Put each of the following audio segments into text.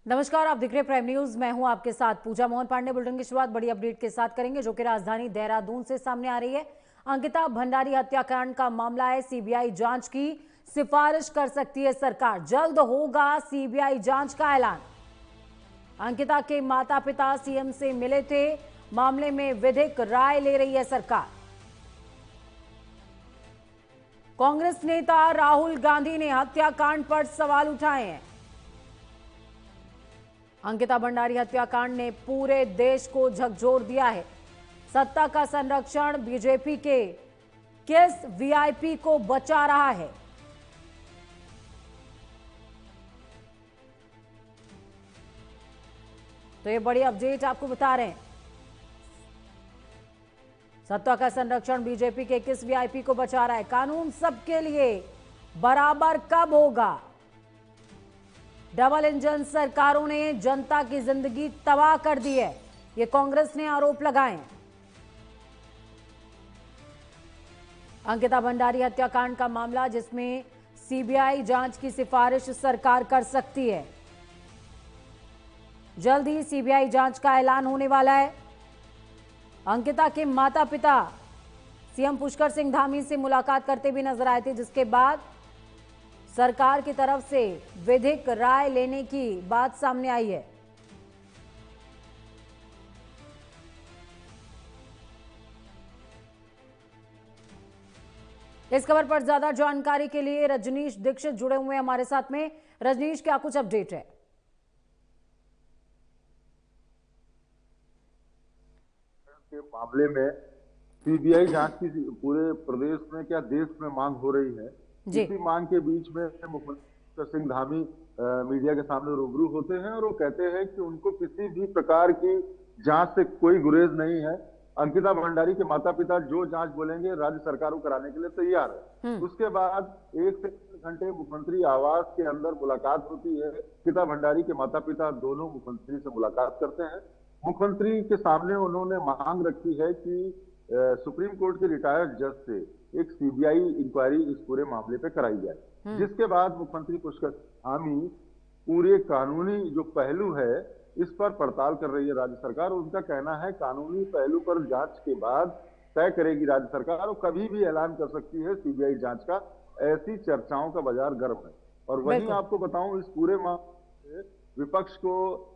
नमस्कार, आप दिख रहे प्राइम न्यूज। मैं हूं आपके साथ पूजा मोहन पांडे। बुलेटिन की शुरुआत बड़ी अपडेट के साथ करेंगे जो कि राजधानी देहरादून से सामने आ रही है। अंकिता भंडारी हत्याकांड का मामला है, सीबीआई जांच की सिफारिश कर सकती है सरकार। जल्द होगा सीबीआई जांच का ऐलान। अंकिता के माता पिता सीएम से मिले थे, मामले में विधिक राय ले रही है सरकार। कांग्रेस नेता राहुल गांधी ने हत्याकांड पर सवाल उठाए हैं। अंकिता भंडारी हत्याकांड ने पूरे देश को झकझोर दिया है। सत्ता का संरक्षण बीजेपी के किस वीआईपी को बचा रहा है? तो ये बड़ी अपडेट आपको बता रहे हैं। सत्ता का संरक्षण बीजेपी के किस वीआईपी को बचा रहा है? कानून सबके लिए बराबर कब होगा? डबल इंजन सरकारों ने जनता की जिंदगी तबाह कर दी है, ये कांग्रेस ने आरोप लगाए। अंकिता भंडारी हत्याकांड का मामला जिसमें सीबीआई जांच की सिफारिश सरकार कर सकती है। जल्द ही सीबीआई जांच का ऐलान होने वाला है। अंकिता के माता पिता सीएम पुष्कर सिंह धामी से मुलाकात करते भी नजर आए थे, जिसके बाद सरकार की तरफ से विधिक राय लेने की बात सामने आई है। इस खबर पर ज्यादा जानकारी के लिए रजनीश दीक्षित जुड़े हुए हैं हमारे साथ में। रजनीश, क्या कुछ अपडेट है? के मामले में सीबीआई जांच की पूरे प्रदेश में क्या देश में मांग हो रही है। इसी मांग के बीच में मुख्यमंत्री सिंह धामी मीडिया के सामने रूबरू होते हैं और वो कहते हैं कि उनको किसी भी प्रकार की जांच से कोई गुरेज नहीं है। अंकिता भंडारी के माता पिता जो जांच बोलेंगे राज्य सरकार को कराने के लिए तैयार है। उसके बाद 1 से 3 घंटे मुख्यमंत्री आवास के अंदर मुलाकात होती है। अंकिता भंडारी के माता पिता दोनों मुख्यमंत्री से मुलाकात करते हैं। मुख्यमंत्री के सामने उन्होंने मांग रखी है कि सुप्रीम कोर्ट के रिटायर्ड जज से एक सीबीआई इंक्वायरी इस पूरे मामले पे कराई जाए, जिसके बाद मुख्यमंत्री पुष्कर धामी पूरे कानूनी जो पहलू है इस पर पड़ताल कर रही है राज्य सरकार। उनका कहना है कानूनी पहलू पर जांच के बाद तय करेगी राज्य सरकार और कभी भी ऐलान कर सकती है सीबीआई जांच का। ऐसी चर्चाओं का बाजार गर्म है। और वहीं आपको बताऊं, इस पूरे मामले विपक्ष को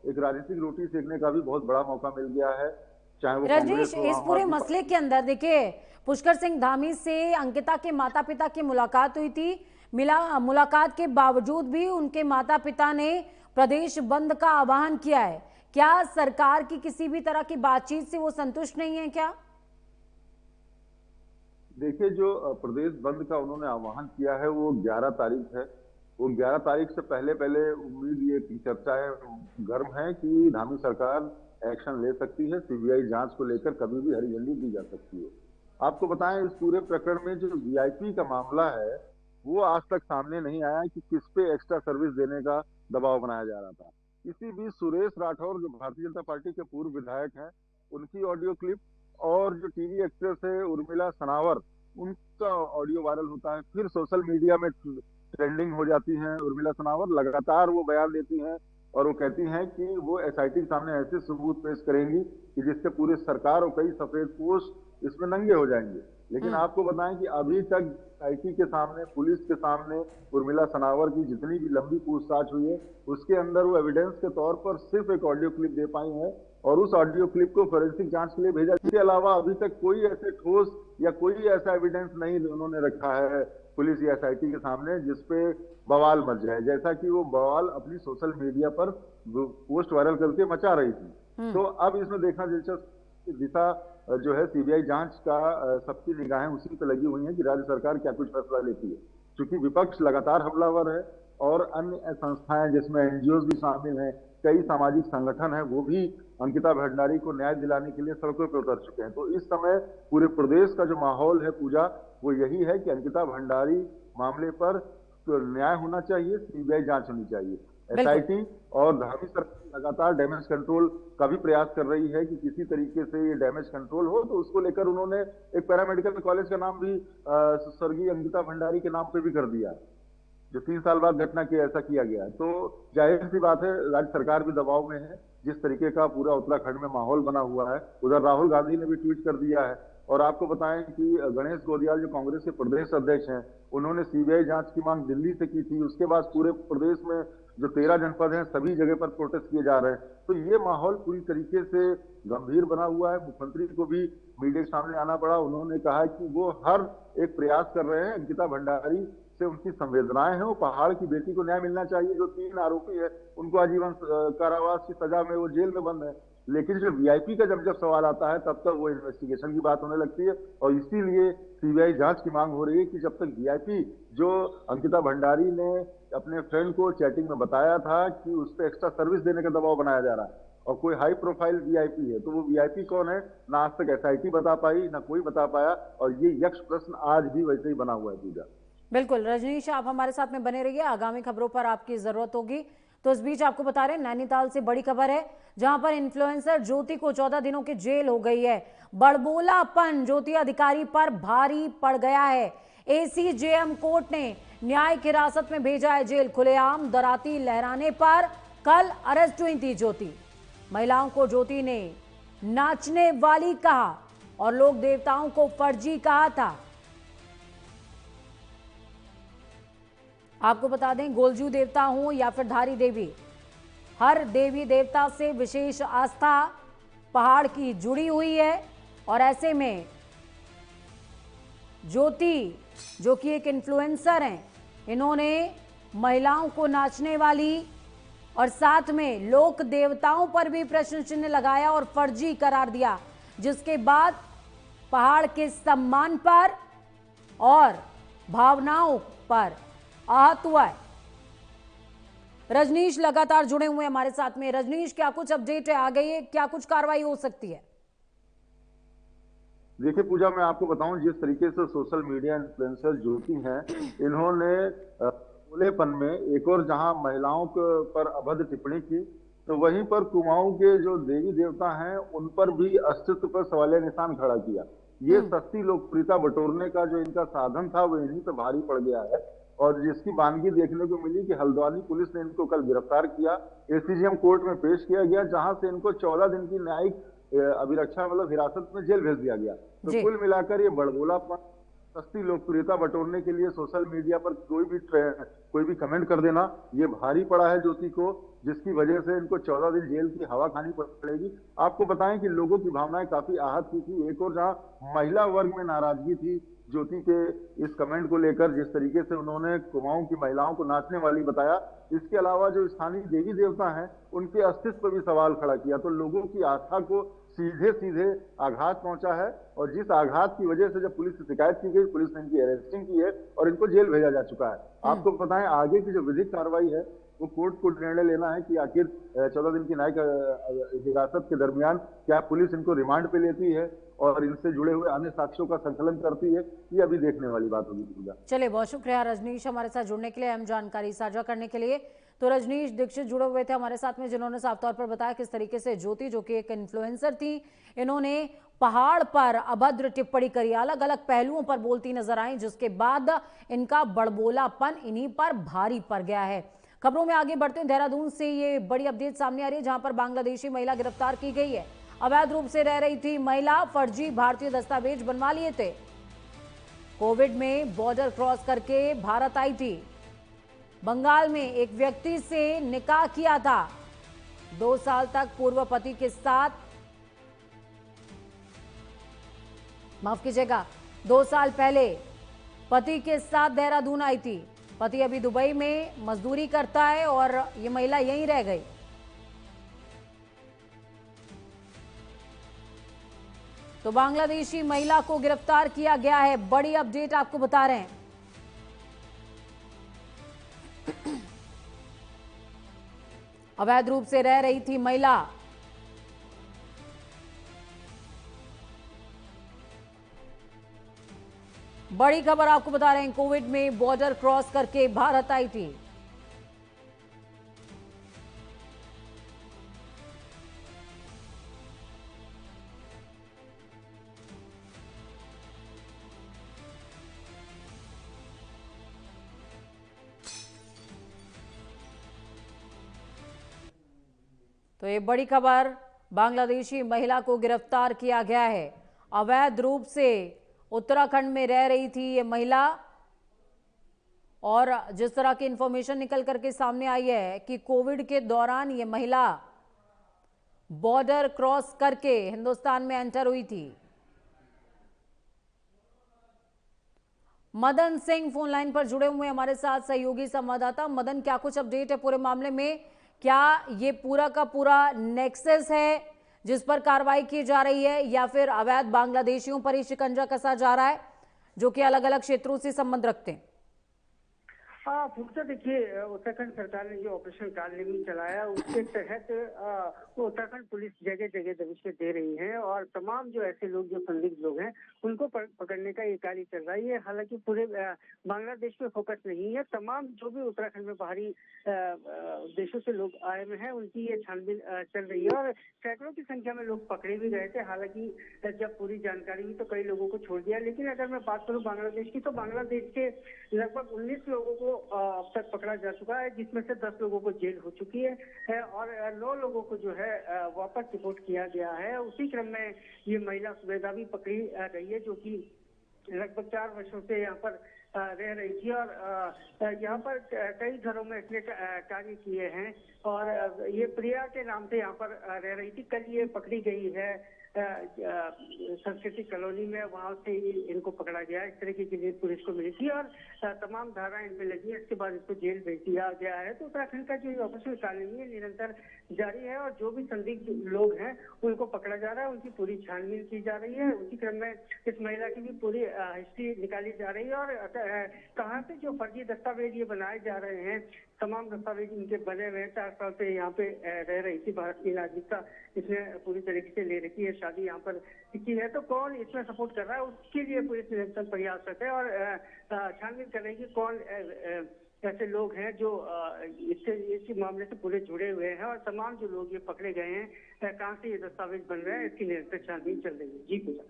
एक राजनीतिक रोटी सेकने का भी बहुत बड़ा मौका मिल गया है, चाहे वो रजनीश, इस पूरे मसले के अंदर देखिए, पुष्कर सिंह धामी से अंकिता के माता पिता की मुलाकात हुई थी। मुलाकात के बावजूद भी उनके माता पिता ने प्रदेश बंद का आह्वान किया है। क्या सरकार की किसी भी तरह की बातचीत से वो संतुष्ट नहीं है क्या? देखिए, जो प्रदेश बंद का उन्होंने आह्वान किया है वो 11 तारीख है। वो 11 तारीख से पहले पहले उम्मीद ये चर्चाएं गर्म है कि धामी सरकार एक्शन ले सकती है। सीबीआई जांच को लेकर कभी भी हरी झंडी दी जा सकती है। आपको बताएं, इस पूरे प्रकरण में जो वीआईपी का मामला है वो आज तक सामने नहीं आया कि किस पे एक्स्ट्रा सर्विस देने का दबाव बनाया जा रहा था। इसी बीच सुरेश राठौर जो भारतीय जनता पार्टी के पूर्व विधायक हैं, उनकी ऑडियो क्लिप और जो टीवी एक्ट्रेस है उर्मिला सनावर, उनका ऑडियो वायरल होता है। फिर सोशल मीडिया में ट्रेंडिंग हो जाती हैं। उर्मिला सनावर लगातार वो बयान देती हैं और वो कहती हैं कि वो एसआईटी के सामने ऐसे सबूत पेश करेंगी कि जिससे पूरी सरकार और कई सफेदपोश इसमें नंगे हो जाएंगे। लेकिन आपको बताएं कि अभी तक एसआईटी के सामने, पुलिस के सामने उर्मिला सनावर की जितनी भी लंबी पूछताछ हुई है उसके अंदर वो एविडेंस के तौर पर सिर्फ एक ऑडियो क्लिप दे पाई है और उस ऑडियो क्लिप को फोरेंसिक जांच के लिए भेजा। इसके अलावा अभी तक कोई ऐसे ठोस या कोई ऐसा एविडेंस नहीं उन्होंने रखा है पुलिस या एसआईटी के सामने जिसपे बवाल मच जाए, जैसा कि वो बवाल अपनी सोशल मीडिया पर पोस्ट वायरल करके मचा रही थी। तो अब इसमें देखना दिलचस्प दिशा जो है सीबीआई जांच का सबकी निगाहें उसी पे लगी हुई हैं कि राज्य सरकार क्या कुछ फैसला लेती है। क्योंकि विपक्ष लगातार हमलावर है और अन्य संस्थाएं जिसमें एनजीओ भी शामिल हैं, कई सामाजिक संगठन हैं, वो भी अंकिता भंडारी को न्याय दिलाने के लिए सड़कों पर उतर चुके हैं। तो इस समय पूरे प्रदेश का जो माहौल है पूजा, वो यही है कि अंकिता भंडारी मामले पर न्याय होना चाहिए, सीबीआई जांच होनी चाहिए। एसआईटी और धामी सरकार लगातार डैमेज कंट्रोल का भी प्रयास कर रही है कि किसी तरीके से ये डैमेज कंट्रोल हो। तो उसको लेकर उन्होंने एक पैरामेडिकल कॉलेज का नाम भी स्वर्गीय अंकिता भंडारी के नाम पे भी कर दिया। जो 3 साल बाद घटना की ऐसा किया गया है। तो जाहिर सी बात है राज्य सरकार भी दबाव में है। जिस तरीके का पूरा उत्तराखंड में माहौल बना हुआ है, उधर राहुल गांधी ने भी ट्वीट कर दिया है। और आपको बताएं कि गणेश गोदियाल जो कांग्रेस के प्रदेश अध्यक्ष हैं, उन्होंने सीबीआई जांच की मांग दिल्ली से की थी। उसके बाद पूरे प्रदेश में जो 13 जनपद हैं सभी जगह पर प्रोटेस्ट किए जा रहे हैं। तो ये माहौल पूरी तरीके से गंभीर बना हुआ है। मुख्यमंत्री को भी मीडिया के सामने आना पड़ा। उन्होंने कहा कि वो हर एक प्रयास कर रहे हैं। अंकिता भंडारी से उनकी संवेदनाएं हैं। वो पहाड़ की बेटी को न्याय मिलना चाहिए। जो 3 आरोपी है उनको आजीवन कारावास की सजा में वो जेल में बंद है। लेकिन जो वीआईपी का जब जब सवाल आता है तब तक वो इन्वेस्टिगेशन की बात होने लगती है। और इसीलिए सीबीआई जांच की मांग हो रही है कि जब तक वीआईपी जो अंकिता भंडारी ने अपने फ्रेंड को चैटिंग में बताया था कि उस पर एक्स्ट्रा सर्विस देने का दबाव बनाया जा रहा है, और कोई हाई प्रोफाइल वीआईपी है, तो वो वीआईपी कौन है ना आज तक एसआईटी बता पाई, ना कोई बता पाया। और ये यक्ष प्रश्न आज भी वैसे ही बना हुआ है। पूजा, बिल्कुल रजनीश, आप हमारे साथ में बने रहिए, आगामी खबरों पर आपकी जरूरत होगी। तो इस बीच आपको बता रहे हैं नैनीताल से बड़ी खबर है, जहां पर इन्फ्लुएंसर ज्योति को 14 दिनों की जेल हो गई है। बड़बोलापन ज्योति अधिकारी पर भारी पड़ गया है। एसीजेएम कोर्ट ने न्यायिक हिरासत में भेजा है जेल। खुलेआम दराती लहराने पर कल अरेस्ट हुई थी ज्योति। महिलाओं को ज्योति ने नाचने वाली कहा और लोक देवताओं को फर्जी कहा था। आपको बता दें, गोलजू देवता हो या फिर धारी देवी, हर देवी देवता से विशेष आस्था पहाड़ की जुड़ी हुई है। और ऐसे में ज्योति जो कि एक इन्फ्लुएंसर हैं, इन्होंने महिलाओं को नाचने वाली और साथ में लोक देवताओं पर भी प्रश्न चिन्ह लगाया और फर्जी करार दिया, जिसके बाद पहाड़ के सम्मान पर और भावनाओं पर आहत हुआ है। रजनीश लगातार जुड़े हुए हैं हमारे साथ में। रजनीश, क्या कुछ अपडेट है, आ गई है, क्या कुछ कार्रवाई हो सकती है? देखिए पूजा, मैं आपको बताऊं जिस तरीके से सोशल मीडिया इन्फ्लुएंसर ज्योति हैं, इन्होंने खुलेपन में एक और जहां महिलाओं पर अभद्र टिप्पणी की, तो वहीं पर कुमाऊं के जो देवी देवता हैं उन पर भी अस्तित्व पर सवालिया निशान खड़ा किया। ये सस्ती लोकप्रियता बटोरने का जो इनका साधन था वो इन्हीं पे भारी पड़ गया है। और जिसकी वानगी देखने को मिली कि हल्द्वानी पुलिस ने इनको कल गिरफ्तार किया, एसीजेएम कोर्ट में पेश किया गया, जहां से इनको 14 दिन की न्यायिक अभिरक्षा मतलब हिरासत में जेल भेज दिया गया। तो कुल मिलाकर ये बड़बोलापन, सस्ती लोकप्रियता बटोरने के लिए सोशल मीडिया पर कोई भी कमेंट कर देना, ये भारी पड़ा है ज्योति को, जिसकी वजह से इनको 14 दिन जेल की हवा खानी पड़ेगी। आपको बताएं कि लोगों की भावनाएं काफी आहत हुई थी। एक और जहां महिला वर्ग में नाराजगी थी ज्योति के इस कमेंट को लेकर, जिस तरीके से उन्होंने कुमाऊं की महिलाओं को नाचने वाली बताया, इसके अलावा जो स्थानीय देवी देवता हैं उनके अस्तित्व पर भी सवाल खड़ा किया, तो लोगों की आस्था को सीधे सीधे आघात पहुंचा है। और जिस आघात की वजह से जब पुलिस से शिकायत की गई, पुलिस ने इनकी अरेस्टिंग की है और इनको जेल भेजा जा चुका है। आपको बताएं आगे की जो विधिक कार्रवाई है वो कोर्ट को निर्णय लेना है कि आखिर 14 दिन की न्यायिक हिरासत के दरमियान क्या पुलिस इनको रिमांड पे लेती है और इनसे जुड़े हुए अन्य साक्ष्यों का संकलन करती है। ये अभी देखने वाली बात होगी पूजा। चलिए, बहुत शुक्रिया रजनीश हमारे साथ जुड़ने के लिए, अहम जानकारी साझा करने के लिए। तो रजनीश दीक्षित जुड़े हुए थे हमारे साथ में, जिन्होंने साफ तौर पर बताया किस तरीके से ज्योति जो कि एक इन्फ्लुएंसर थी, इन्होंने पहाड़ पर अभद्र टिप्पणी करी, अलग अलग पहलुओं पर बोलती नजर आई, जिसके बाद इनका बड़बोलापन इन्हीं पर भारी पड़ गया है। खबरों में आगे बढ़ते हैं, देहरादून से ये बड़ी अपडेट सामने आ रही है, जहां पर बांग्लादेशी महिला गिरफ्तार की गई है। अवैध रूप से रह रही थी महिला, फर्जी भारतीय दस्तावेज बनवा लिए थे, कोविड में बॉर्डर क्रॉस करके भारत आई थी। बंगाल में एक व्यक्ति से निकाह किया था, 2 साल तक पूर्व पति के साथ, माफ कीजिएगा, 2 साल पहले पति के साथ देहरादून आई थी। पति अभी दुबई में मजदूरी करता है और ये महिला यहीं रह गई। तो बांग्लादेशी महिला को गिरफ्तार किया गया है, बड़ी अपडेट आपको बता रहे हैं। अवैध रूप से रह रही थी महिला, बड़ी खबर आपको बता रहे हैं, कोविड में बॉर्डर क्रॉस करके भारत आई थी। तो ये बड़ी खबर, बांग्लादेशी महिला को गिरफ्तार किया गया है। अवैध रूप से उत्तराखंड में रह रही थी ये महिला, और जिस तरह की इंफॉर्मेशन निकल करके सामने आई है कि कोविड के दौरान ये महिला बॉर्डर क्रॉस करके हिंदुस्तान में एंटर हुई थी। मदन सिंह फोन लाइन पर जुड़े हुए हमारे साथ सहयोगी संवाददाता। मदन, क्या कुछ अपडेट है पूरे मामले में? क्या ये पूरा का पूरा नेक्सस है जिस पर कार्रवाई की जा रही है, या फिर अवैध बांग्लादेशियों पर ही शिकंजा कसा जा रहा है जो कि अलग अलग क्षेत्रों से संबंध रखते हैं? हाँ पूछा, देखिए उत्तराखंड सरकार ने जो ऑपरेशन कालनेमी चलाया उसके तहत उत्तराखंड पुलिस जगह जगह दबिशें दे रही है और तमाम जो ऐसे लोग जो संदिग्ध लोग हैं उनको पकड़ने का ये कार्य चल रहा है। हालांकि पूरे बांग्लादेश पे फोकस नहीं है, तमाम जो भी उत्तराखंड में बाहरी देशों से लोग आए हुए हैं उनकी ये छानबीन चल रही है और सैकड़ों की संख्या में लोग पकड़े भी गए थे। हालांकि जब पूरी जानकारी हुई तो कई लोगों को छोड़ दिया, लेकिन अगर मैं बात करूँ बांग्लादेश की तो बांग्लादेश के लगभग 19 लोगों को अब तक पकड़ा जा चुका है, जिसमें से 10 लोगों को जेल हो चुकी है और 9 लोगों को जो है वापस रिपोर्ट किया गया है। उसी क्रम में ये महिला सुबेदा भी पकड़ी गई है जो कि लगभग 4 वर्षों से यहाँ पर रह रही थी और यहाँ पर कई घरों में इसने कार्य किए हैं और ये प्रिया के नाम से यहाँ पर रह रही थी। कल ये पकड़ी गई है संस्कृति कॉलोनी में, वहां से इनको पकड़ा गया। इस तरीके की न्यूज पुलिस को मिली थी और तमाम धाराएं इन पे लगी है। इसके बाद इसको जेल भेज दिया गया है। तो उत्तराखंड का जो ऑपरेशन कालनेमी है निरंतर जारी है और जो भी संदिग्ध लोग हैं उनको पकड़ा जा रहा है, उनकी पूरी छानबीन की जा रही है। उसी क्रम में इस महिला की भी पूरी हिस्ट्री निकाली जा रही है और कहाँ से जो फर्जी दस्तावेज ये बनाए जा रहे हैं, तमाम दस्तावेज इनके बने हुए हैं। 4 साल से यहाँ पे रह रही थी, भारत की नागरिकता इसने पूरी तरीके से ले रखी है, शादी यहाँ पर की है। तो कौन इसमें सपोर्ट कर रहा है उसके लिए पुलिस निरंतर प्रयासरत है और छानबीन कर रही है कि कौन ऐसे लोग हैं जो इस मामले से पूरे जुड़े हुए हैं और तमाम जो लोग ये पकड़े गए हैं कहाँ से ये दस्तावेज बन रहे हैं, इसकी निरंतर छानबीन चल रही है। जी पूजा,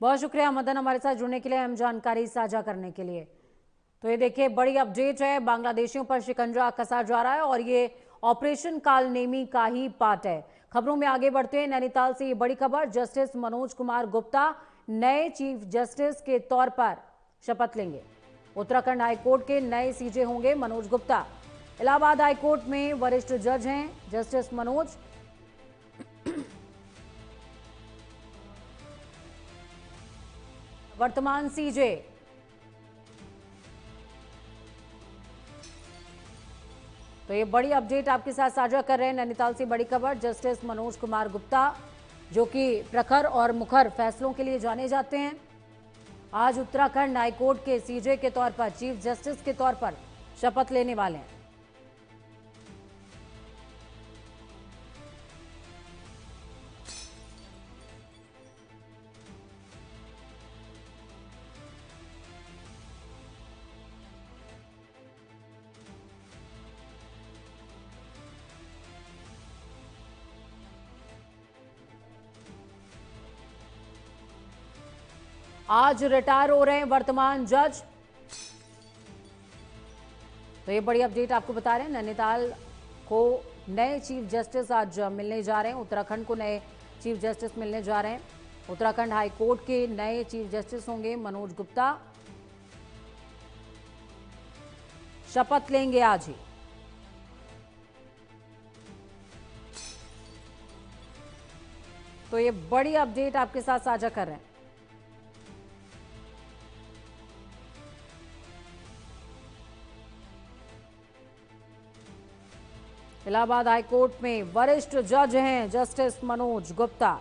बहुत शुक्रिया मदन हमारे साथ जुड़ने के लिए, हम जानकारी साझा करने के लिए। तो ये देखिए बड़ी अपडेट है, बांग्लादेशियों पर शिकंजा कसा जा रहा है और ये ऑपरेशन कालनेमी का ही पार्ट है। खबरों में आगे बढ़ते हैं, नैनीताल से ये बड़ी खबर, जस्टिस मनोज कुमार गुप्ता नए चीफ जस्टिस के तौर पर शपथ लेंगे। उत्तराखंड हाईकोर्ट के नए सीजे होंगे मनोज गुप्ता। इलाहाबाद हाईकोर्ट में वरिष्ठ जज हैं जस्टिस मनोज। वर्तमान सीजे तो ये बड़ी अपडेट आपके साथ साझा कर रहे हैं। नैनीताल से बड़ी खबर, जस्टिस मनोज कुमार गुप्ता जो कि प्रखर और मुखर फैसलों के लिए जाने जाते हैं, आज उत्तराखंड हाईकोर्ट के सीजे के तौर पर, चीफ जस्टिस के तौर पर शपथ लेने वाले हैं। आज रिटायर हो रहे हैं वर्तमान जज। तो ये बड़ी अपडेट आपको बता रहे हैं, नैनीताल को नए चीफ जस्टिस आज मिलने जा रहे हैं, उत्तराखंड को नए चीफ जस्टिस मिलने जा रहे हैं। उत्तराखंड हाईकोर्ट के नए चीफ जस्टिस होंगे मनोज गुप्ता, शपथ लेंगे आज ही। तो ये बड़ी अपडेट आपके साथ साझा कर रहे हैं। इलाहाबाद हाईकोर्ट में वरिष्ठ जज हैं जस्टिस मनोज गुप्ता।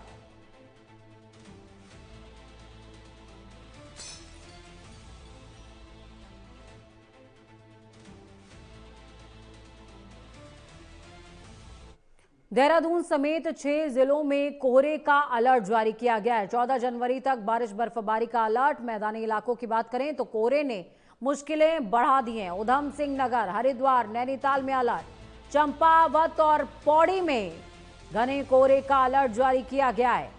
देहरादून समेत 6 जिलों में कोहरे का अलर्ट जारी किया गया है। 14 जनवरी तक बारिश बर्फबारी का अलर्ट। मैदानी इलाकों की बात करें तो कोहरे ने मुश्किलें बढ़ा दी हैं। उधम सिंह नगर, हरिद्वार, नैनीताल में अलर्ट, चंपावत और पौड़ी में घने कोहरे का अलर्ट जारी किया गया है।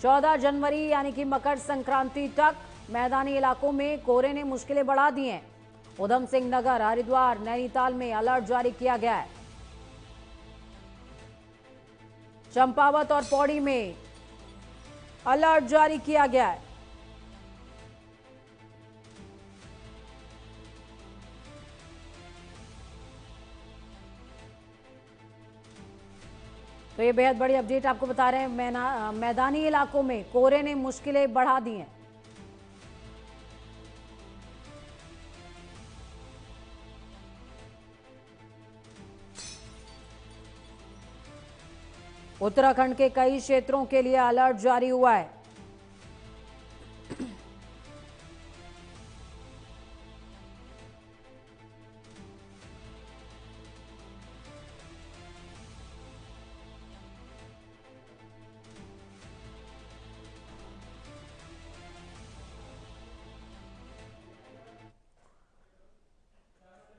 14 जनवरी यानी कि मकर संक्रांति तक मैदानी इलाकों में कोहरे ने मुश्किलें बढ़ा दी हैं। उधम सिंह नगर, हरिद्वार, नैनीताल में अलर्ट जारी किया गया है। चंपावत और पौड़ी में अलर्ट जारी किया गया है। तो ये बेहद बड़ी अपडेट आपको बता रहे हैं। मैदानी इलाकों में कोहरे ने मुश्किलें बढ़ा दी हैं। उत्तराखंड के कई क्षेत्रों के लिए अलर्ट जारी हुआ है।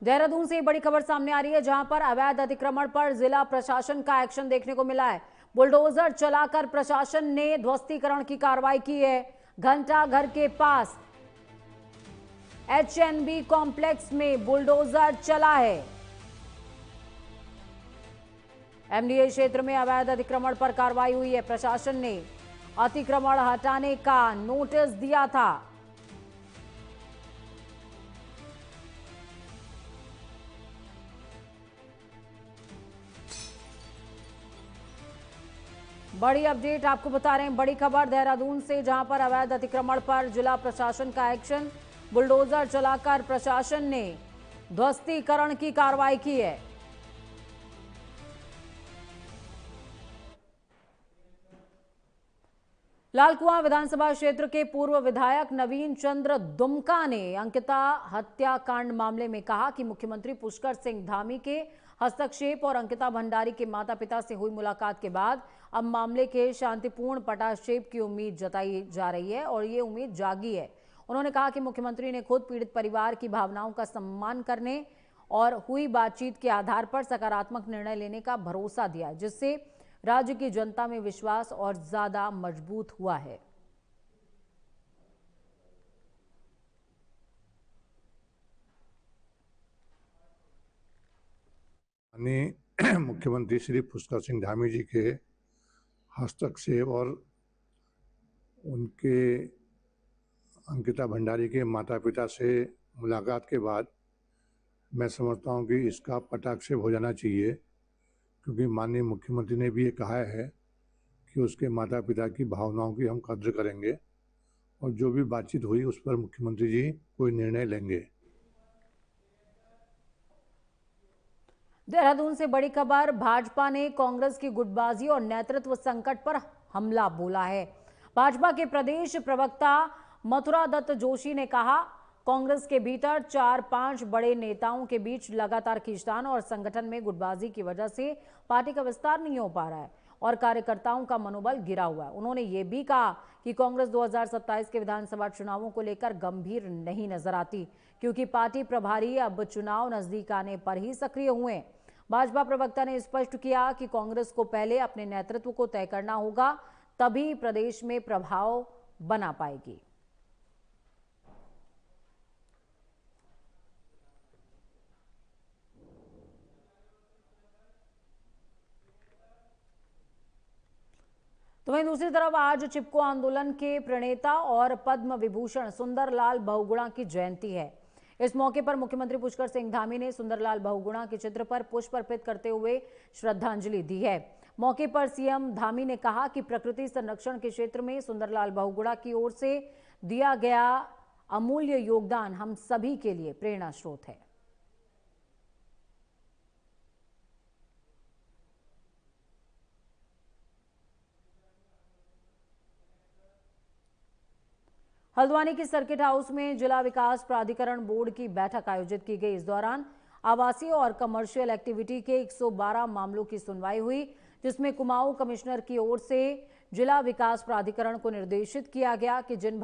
देहरादून से बड़ी खबर सामने आ रही है, जहां पर अवैध अतिक्रमण पर जिला प्रशासन का एक्शन देखने को मिला है। बुलडोजर चलाकर प्रशासन ने ध्वस्तीकरण की कार्रवाई की है। घंटा घर के पास एचएनबी कॉम्प्लेक्स में बुलडोजर चला है। एमडीए क्षेत्र में अवैध अतिक्रमण पर कार्रवाई हुई है। प्रशासन ने अतिक्रमण हटाने का नोटिस दिया था। बड़ी अपडेट आपको बता रहे हैं, बड़ी खबर देहरादून से, जहां पर अवैध अतिक्रमण पर जिला प्रशासन का एक्शन। बुलडोजर चलाकर प्रशासन ने ध्वस्तीकरण की कार्रवाई की है। लालकुआं विधानसभा क्षेत्र के पूर्व विधायक नवीन चंद्र दुमका ने अंकिता हत्याकांड मामले में कहा कि मुख्यमंत्री पुष्कर सिंह धामी के हस्तक्षेप और अंकिता भंडारी के माता पिता से हुई मुलाकात के बाद अब मामले के शांतिपूर्ण पटाक्षेप की उम्मीद जताई जा रही है और ये उम्मीद जागी है। उन्होंने कहा कि मुख्यमंत्री ने खुद पीड़ित परिवार की भावनाओं का सम्मान करने और हुई बातचीत के आधार पर सकारात्मक निर्णय लेने का भरोसा दिया है, जिससे राज्य की जनता में विश्वास और ज्यादा मजबूत हुआ है। मुख्यमंत्री श्री पुष्कर सिंह धामी जी के हस्तक्षेप और उनके अंकिता भंडारी के माता पिता से मुलाकात के बाद मैं समझता हूं कि इसका पटाक्षेप हो जाना चाहिए, क्योंकि माननीय मुख्यमंत्री ने भी ये कहा है कि उसके माता पिता की भावनाओं की हम कद्र करेंगे और जो भी बातचीत हुई उस पर मुख्यमंत्री जी कोई निर्णय लेंगे। देहरादून से बड़ी खबर, भाजपा ने कांग्रेस की गुटबाजी और नेतृत्व संकट पर हमला बोला है। भाजपा के प्रदेश प्रवक्ता मथुरा दत्त जोशी ने कहा, कांग्रेस के भीतर 4-5 बड़े नेताओं के बीच लगातार खींचतान और संगठन में गुटबाजी की वजह से पार्टी का विस्तार नहीं हो पा रहा है और कार्यकर्ताओं का मनोबल गिरा हुआ है। उन्होंने ये भी कहा कि कांग्रेस 2027 के विधानसभा चुनावों को लेकर गंभीर नहीं नजर आती, क्योंकि पार्टी प्रभारी अब चुनाव नजदीक आने पर ही सक्रिय हुए। भाजपा प्रवक्ता ने स्पष्ट किया कि कांग्रेस को पहले अपने नेतृत्व को तय करना होगा, तभी प्रदेश में प्रभाव बना पाएगी। तो वहीं दूसरी तरफ आज चिपको आंदोलन के प्रणेता और पद्म विभूषण सुंदरलाल बहुगुणा की जयंती है। इस मौके पर मुख्यमंत्री पुष्कर सिंह धामी ने सुंदरलाल बहुगुणा के चित्र पर पुष्प अर्पित करते हुए श्रद्धांजलि दी है। मौके पर सीएम धामी ने कहा कि प्रकृति संरक्षण के क्षेत्र में सुंदरलाल बहुगुणा की ओर से दिया गया अमूल्य योगदान हम सभी के लिए प्रेरणा स्रोत है। हल्द्वानी के सर्किट हाउस में जिला विकास प्राधिकरण बोर्ड की बैठक आयोजित की गई। इस दौरान आवासीय और कमर्शियल एक्टिविटी के 112 मामलों की सुनवाई हुई, जिसमें कुमाऊं कमिश्नर की ओर से जिला विकास प्राधिकरण को निर्देशित किया गया कि जिन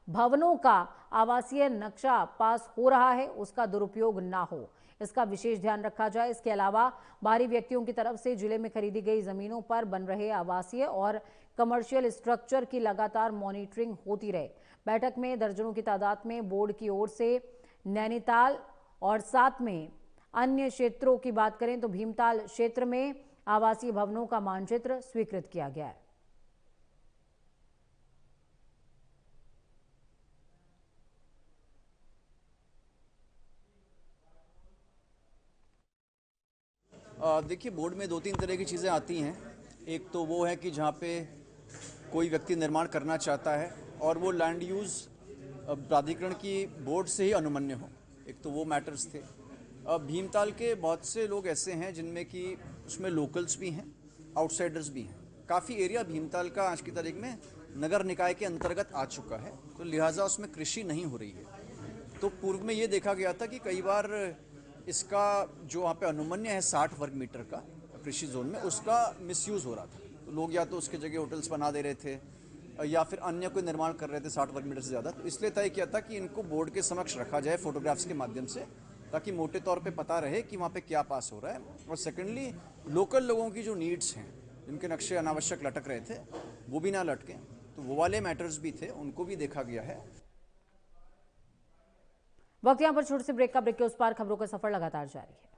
भवनों का आवासीय नक्शा पास हो रहा है उसका दुरुपयोग ना हो, इसका विशेष ध्यान रखा जाए। इसके अलावा बाहरी व्यक्तियों की तरफ से जिले में खरीदी गई जमीनों पर बन रहे आवासीय और कमर्शियल स्ट्रक्चर की लगातार मॉनिटरिंग होती रहे। बैठक में दर्जनों की तादाद में बोर्ड की ओर से नैनीताल और साथ में अन्य क्षेत्रों की बात करें तो भीमताल क्षेत्र में आवासीय भवनों का मानचित्र स्वीकृत किया गया है। देखिए, बोर्ड में 2-3 तरह की चीज़ें आती हैं। एक तो वो है कि जहाँ पे कोई व्यक्ति निर्माण करना चाहता है और वो लैंड यूज़ प्राधिकरण की बोर्ड से ही अनुमन्य हो, एक तो वो मैटर्स थे। भीमताल के बहुत से लोग ऐसे हैं जिनमें कि उसमें लोकल्स भी हैं, आउटसाइडर्स भी हैं। काफ़ी एरिया भीमताल का आज की तारीख में नगर निकाय के अंतर्गत आ चुका है, तो लिहाजा उसमें कृषि नहीं हो रही है। तो पूर्व में ये देखा गया था कि कई बार इसका जो वहाँ पे अनुमन्य है 60 वर्ग मीटर का कृषि जोन में, उसका मिसयूज़ हो रहा था। तो लोग या तो उसके जगह होटल्स बना दे रहे थे या फिर अन्य कोई निर्माण कर रहे थे 60 वर्ग मीटर से ज़्यादा। तो इसलिए तय किया था कि इनको बोर्ड के समक्ष रखा जाए फोटोग्राफ्स के माध्यम से, ताकि मोटे तौर पे पता रहे कि वहाँ पे क्या पास हो रहा है। और सेकेंडली, लोकल लोगों की जो नीड्स हैं, जिनके नक्शे अनावश्यक लटक रहे थे, वो भी ना लटकें, तो वो वाले मैटर्स भी थे, उनको भी देखा गया है। वक्त यहाँ पर छोटे से ब्रेक के उस पार खबरों का सफर लगातार जारी है।